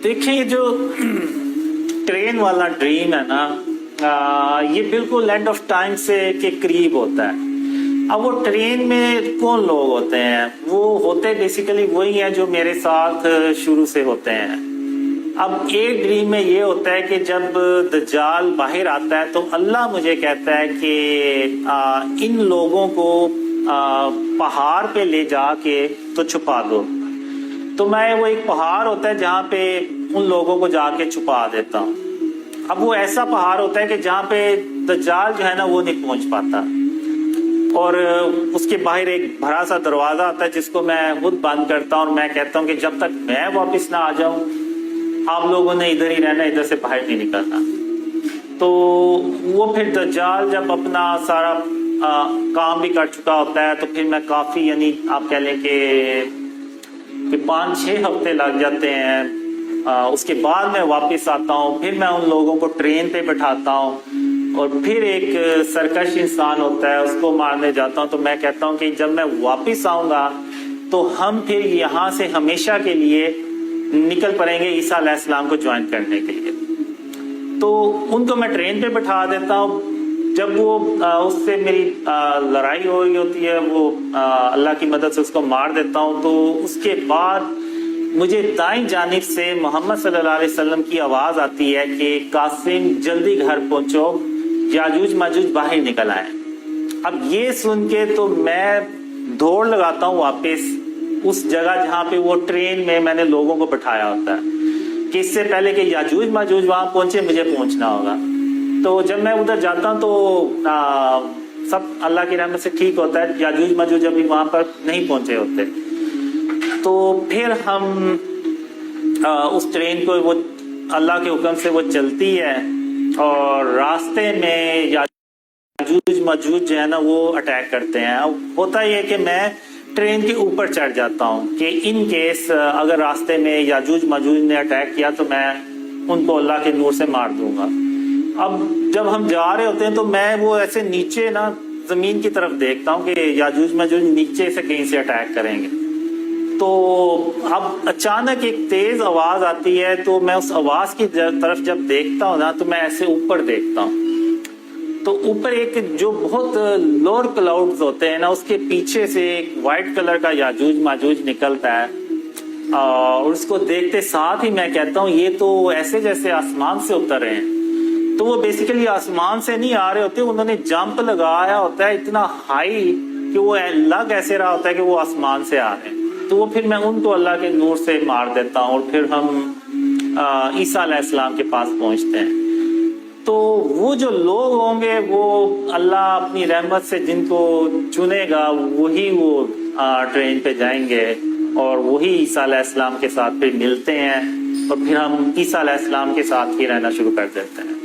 دیکھیں یہ جو ٹرین والا ڈریم ہے نا، یہ بالکل اینڈ آف ٹائم سے کے قریب ہوتا ہے۔ اب وہ ٹرین میں کون لوگ ہوتے ہیں؟ وہ ہوتے بیسیکلی وہی ہیں جو میرے ساتھ شروع سے ہوتے ہیں۔ اب ایک ڈریم میں یہ ہوتا ہے کہ جب دجال باہر آتا ہے تو اللہ مجھے کہتا ہے کہ ان لوگوں کو پہاڑ پہ لے جا کے تو چھپا دو۔ تو میں وہ ایک پہاڑ ہوتا ہے جہاں پہ ان لوگوں کو جا کے چھپا دیتا ہوں۔ اب وہ ایسا پہاڑ ہوتا ہے کہ جہاں پہ دجال جو ہے نا وہ نہیں پہنچ پاتا، اور اس کے باہر ایک بڑا سا دروازہ آتا ہے جس کو میں خود بند کرتا ہوں، اور میں کہتا ہوں کہ جب تک میں واپس نہ آ جاؤں آپ لوگوں نے ادھر ہی رہنا، ادھر سے باہر نہیں نکلنا۔ تو وہ پھر دجال جب اپنا سارا کام بھی کر چکا ہوتا ہے تو پھر میں کافی، یعنی آپ کہہ لیں کہ 5-6 ہفتے لگ جاتے ہیں۔ اس کے بعد میں واپس آتا ہوں، پھر میں ان لوگوں کو ٹرین پہ بٹھاتا ہوں، اور پھر ایک سرکش انسان ہوتا ہے اس کو مارنے جاتا ہوں۔ تو میں کہتا ہوں کہ جب میں واپس آؤں گا تو ہم پھر یہاں سے ہمیشہ کے لیے نکل پڑیں گے عیسیٰ علیہ السلام کو جوائن کرنے کے لیے۔ تو ان کو میں ٹرین پہ بٹھا دیتا ہوں۔ جب وہ اس سے میری لڑائی ہو رہی ہوتی ہے، وہ اللہ کی مدد سے اس کو مار دیتا ہوں، تو اس کے بعد مجھے دائیں جانب سے محمد صلی اللہ علیہ وسلم کی آواز آتی ہے کہ قاسم جلدی گھر پہنچو، یاجوج ماجوج باہر نکل آئے۔ اب یہ سن کے تو میں دوڑ لگاتا ہوں واپس اس جگہ جہاں پہ وہ ٹرین میں نے لوگوں کو بٹھایا ہوتا ہے، کہ اس سے پہلے کہ یاجوج ماجوج وہاں پہنچے مجھے پہنچنا ہوگا۔ تو جب میں ادھر جاتا ہوں تو سب اللہ کی رحمت سے ٹھیک ہوتا ہے، یاجوج ماجوج ابھی وہاں پر نہیں پہنچے ہوتے۔ تو پھر ہم اس ٹرین کو وہ اللہ کے حکم سے وہ چلتی ہے، اور راستے میں یاجوج ماجوج جو ہے نا وہ اٹیک کرتے ہیں۔ اب ہوتا یہ ہے کہ میں ٹرین کے اوپر چڑھ جاتا ہوں کہ ان کیس اگر راستے میں یاجوج ماجوج نے اٹیک کیا تو میں ان کو اللہ کے نور سے مار دوں گا۔ اب جب ہم جا رہے ہوتے ہیں تو میں وہ ایسے نیچے نا زمین کی طرف دیکھتا ہوں کہ یاجوج ماجوج نیچے سے کہیں سے اٹیک کریں گے۔ تو اب اچانک ایک تیز آواز آتی ہے، تو میں اس آواز کی طرف جب دیکھتا ہوں نا تو میں ایسے اوپر دیکھتا ہوں، تو اوپر ایک جو بہت لوور کلاؤڈز ہوتے ہیں نا اس کے پیچھے سے ایک وائٹ کلر کا یاجوج ماجوج نکلتا ہے، اور اس کو دیکھتے ساتھ ہی میں کہتا ہوں یہ تو ایسے جیسے آسمان سے اتر رہے ہیں۔ تو وہ بیسیکلی آسمان سے نہیں آ رہے ہوتے، انہوں نے جمپ لگایا ہوتا ہے اتنا ہائی کہ وہ لگ ایسے رہا ہوتا ہے کہ وہ آسمان سے آ رہے ہیں۔ تو وہ پھر میں ان کو اللہ کے نور سے مار دیتا ہوں، اور پھر ہم عیسیٰ علیہ السلام کے پاس پہنچتے ہیں۔ تو وہ جو لوگ ہوں گے وہ اللہ اپنی رحمت سے جن کو چنے گا وہی وہ ٹرین پہ جائیں گے، اور وہی عیسیٰ علیہ السلام کے ساتھ پھر ملتے ہیں، اور پھر ہم عیسیٰ علیہ السلام کے ساتھ ہی رہنا شروع کر دیتے ہیں۔